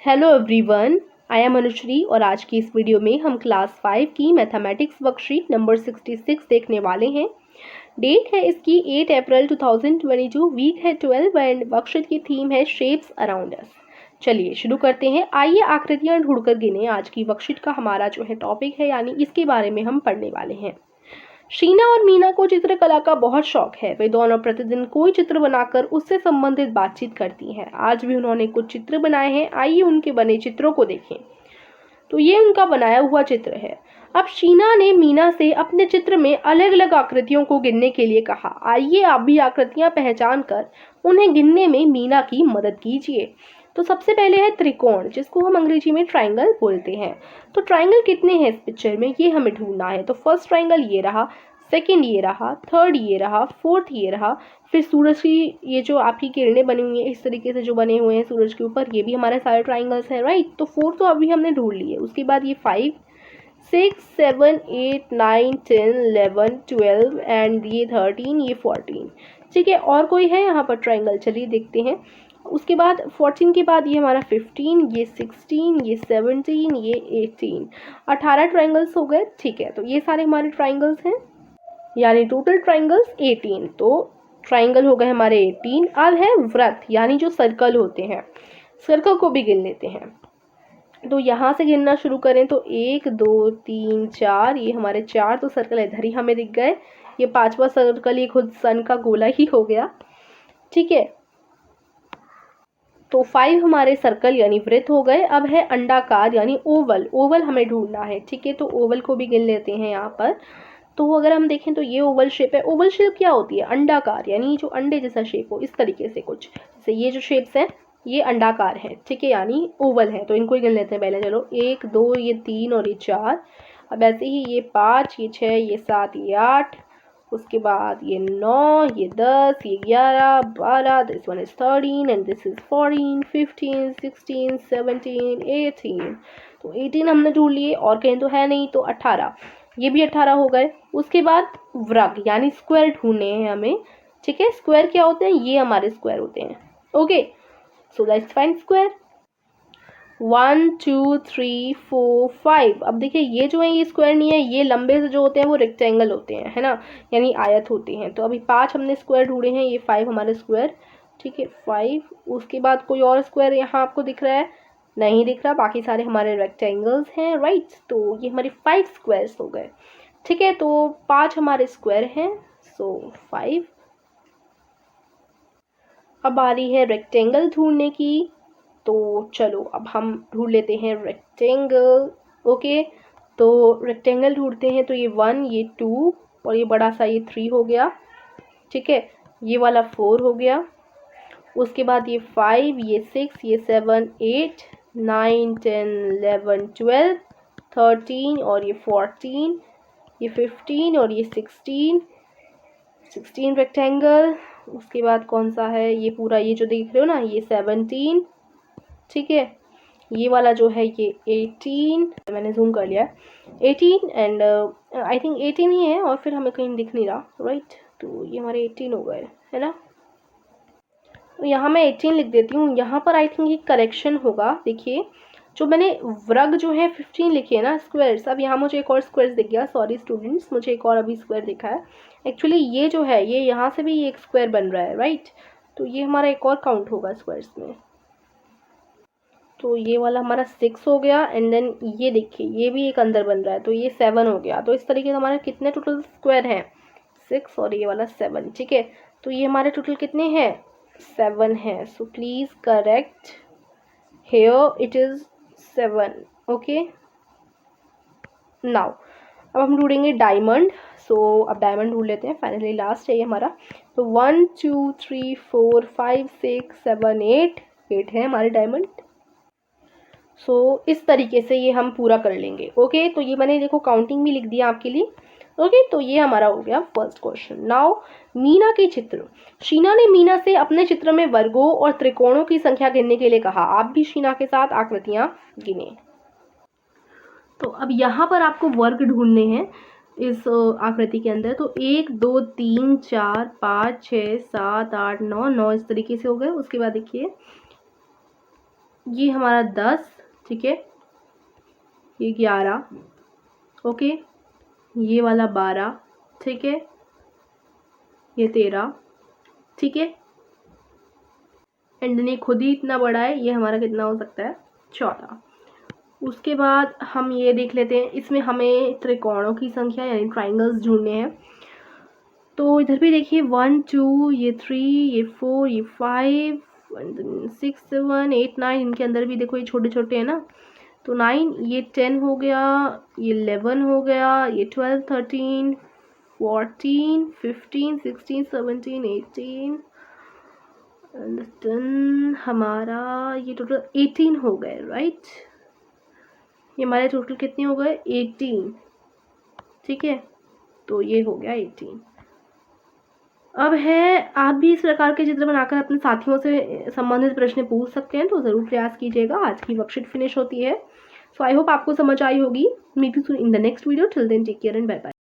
Hello everyone, I am Anushree और आज की इस वीडियो में हम क्लास 5 की मैथमेटिक्स वर्कशीट नंबर 66 देखने वाले हैं। डेट है इसकी 8 अप्रैल 2022, वीक है 12 एंड वर्कशीट की थीम है शेप्स अराउंड अस। चलिए शुरू करते हैं। आइए आकृतियां ढूंढकर गिने। आज की वर्कशीट का हमारा जो है टॉपिक है, यानी इसके बारे में हम पढ़ने वाले हैं। शीना और मीना को चित्रकला का बहुत शौक है। वे दोनों प्रतिदिन कोई चित्र बनाकर उससे संबंधित बातचीत करती हैं। आज भी उन्होंने कुछ चित्र बनाए हैं। आइए उनके बने चित्रों को देखें। तो ये उनका बनाया हुआ चित्र है। अब शीना ने मीना से अपने चित्र में अलग अलग आकृतियों को गिनने के लिए कहा। आइए आप भी आकृतियां पहचान कर उन्हें गिनने में मीना की मदद कीजिए। तो सबसे पहले है त्रिकोण, जिसको हम अंग्रेजी में ट्राइंगल बोलते हैं। तो ट्राइंगल कितने हैं इस पिक्चर में, ये हमें ढूंढना है। तो फर्स्ट ट्राइंगल ये रहा, सेकंड ये रहा, थर्ड ये रहा, फोर्थ ये रहा। फिर सूरज की ये जो आपकी किरणें बनी हुई हैं इस तरीके से जो बने हुए हैं सूरज के ऊपर, ये भी हमारे सारे ट्राइंगल्स हैं, राइट। तो फोर्थ तो अभी हमने ढूंढ लिए। उसके बाद ये 5, 6, 7, 8, 9, 10, 11, 12 एंड ये 13, ये 14। ठीक है, और कोई है यहाँ पर ट्राइंगल, चलिए देखते हैं। उसके बाद 14 के बाद ये हमारा 15, ये 16, ये 17, ये 18, 18 ट्राइंगल्स हो गए। ठीक है, तो ये सारे हमारे ट्राइंगल्स हैं, यानी टोटल ट्राइंगल्स 18। तो ट्राइंगल हो गए हमारे 18। अब है वृत्त, यानी जो सर्कल होते हैं। सर्कल को भी गिन लेते हैं। तो यहाँ से गिनना शुरू करें तो 1, 2, 3, 4, ये हमारे 4 तो सर्कल इधर ही हमें दिख गए। ये 5वां सर्कल ये खुद सन का गोला ही हो गया। ठीक है, तो 5 हमारे सर्कल यानी वृत्त हो गए। अब है अंडाकार यानी ओवल। ओवल हमें ढूंढना है। ठीक है, तो ओवल को भी गिन लेते हैं यहाँ पर। तो अगर हम देखें तो ये ओवल शेप है। ओवल शेप क्या होती है, अंडाकार, यानी जो अंडे जैसा शेप हो, इस तरीके से कुछ। जैसे ये जो शेप्स हैं ये अंडाकार है। ठीक है, यानी ओवल है। तो इनको ही गिन लेते हैं पहले। चलो 1, 2, ये 3 और ये 4। अब ऐसे ही ये 5, ये 6, ये 7, ये 8, उसके बाद ये 9, ये 10, ये 11, 12, this one is 13 and this is 14, 15, 16, 17, 18। तो 18 हमने ढूंढ लिए, और कहीं तो है नहीं, तो 18, ये भी 18 हो गए। उसके बाद वर्ग यानी स्क्वायर ढूंढने हैं हमें। ठीक है, स्क्वायर क्या होते हैं, ये हमारे स्क्वायर होते हैं। Okay, so let's find square. 1, 2, 3, 4, 5। अब देखिए ये जो है ये स्क्वायर नहीं है, ये लंबे से जो होते हैं वो रेक्टेंगल होते हैं, है ना, यानी आयत होते हैं। तो अभी 5 हमने स्क्वायर ढूंढे हैं, ये 5 हमारे स्क्वायर। ठीक है, 5। उसके बाद कोई और स्क्वायर यहाँ आपको दिख रहा है, नहीं दिख रहा, बाकी सारे हमारे रेक्टेंगल्स हैं, राइट। तो ये हमारे 5 स्क्वायर्स हो गए। ठीक है, तो 5 हमारे स्क्वायर हैं, सो 5। अब बारी है रेक्टेंगल ढूंढने की। तो चलो अब हम ढूंढ लेते हैं रेक्टेंगल। ओके, तो रेक्टेंगल ढूंढते हैं। तो ये 1, ये 2 और ये बड़ा सा ये 3 हो गया। ठीक है, ये वाला 4 हो गया। उसके बाद ये 5, ये 6, ये 7, 8, 9, 10, 11, 12, 13 और ये 14, ये 15 और ये 16 रेक्टेंगल। उसके बाद कौन सा है, ये पूरा ये जो देख रहे हो ना, ये 17। ठीक है, ये वाला जो है ये 18, मैंने जूम कर लिया, 18 एंड आई थिंक 18 ही है, और फिर हमें कहीं दिख नहीं रहा, राइट। तो ये हमारे 18 हो गए, है ना। तो यहाँ मैं 18 लिख देती हूँ। यहाँ पर आई थिंक ये करेक्शन होगा। देखिए जो मैंने वर्ग जो है 15 लिखे है ना स्क्वायर्स, अब यहाँ मुझे एक और स्क्वायर्स दिख गया, सॉरी स्टूडेंट्स, मुझे एक और अभी स्क्वायर दिखा है। एक्चुअली ये जो है ये यहाँ से भी ये एक स्क्वायर बन रहा है, राइट। तो ये हमारा एक और काउंट होगा स्क्वायर्स में। तो ये वाला हमारा 6 हो गया एंड देन ये देखिए ये भी एक अंदर बन रहा है, तो ये 7 हो गया। तो इस तरीके से हमारे कितने टोटल स्क्वायर हैं, 6 और ये वाला 7। ठीक है, तो ये हमारे टोटल कितने हैं, 7 हैं। So please correct here, it is 7। Okay, now अब हम ढूंढेंगे डायमंड। सो अब डायमंड ढूंढ लेते हैं, फाइनली लास्ट है ये हमारा। तो 1, 2, 3, 4, 5, 6, 7, 8 है हमारे डायमंड। सो इस तरीके से ये हम पूरा कर लेंगे। ओके, तो ये मैंने देखो काउंटिंग भी लिख दिया आपके लिए। ओके, तो ये हमारा हो गया फर्स्ट क्वेश्चन। नाउ मीना के चित्र। शीना ने मीना से अपने चित्र में वर्गों और त्रिकोणों की संख्या गिनने के लिए कहा। आप भी शीना के साथ आकृतियां गिने। तो अब यहाँ पर आपको वर्ग ढूंढने हैं इस आकृति के अंदर। तो 1, 2, 3, 4, 5, 6, 7, 8, 9 इस तरीके से हो गए। उसके बाद देखिए ये हमारा 10, ठीक है, ये 11, ओके, ये वाला 12, ठीक है, ये 13, ठीक है, एंड देन ये खुद ही इतना बड़ा है, ये हमारा कितना हो सकता है, 14। उसके बाद हम ये देख लेते हैं, इसमें हमें त्रिकोणों की संख्या यानी ट्राइंगल्स ढूंढने हैं। तो इधर भी देखिए 1 2, ये 3, ये 4, ये 5, 6 7 8 9, इनके अंदर भी देखो ये छोटे छोटे हैं ना, तो 9, ये 10 हो गया, ये 11 हो गया, ये 12 13 14 15 16 17 18 एंड देन हमारा ये टोटल 18 हो गए, राइट। ये हमारे टोटल कितने हो गए, 18, ठीक है, तो ये हो गया 18। अब है, आप भी इस प्रकार के चित्र बनाकर अपने साथियों से संबंधित प्रश्न पूछ सकते हैं, तो ज़रूर प्रयास कीजिएगा। आज की वर्कशीट फिनिश होती है। सो आई होप आपको समझ आई होगी। Meet you soon in the next video. Till then take care and bye bye.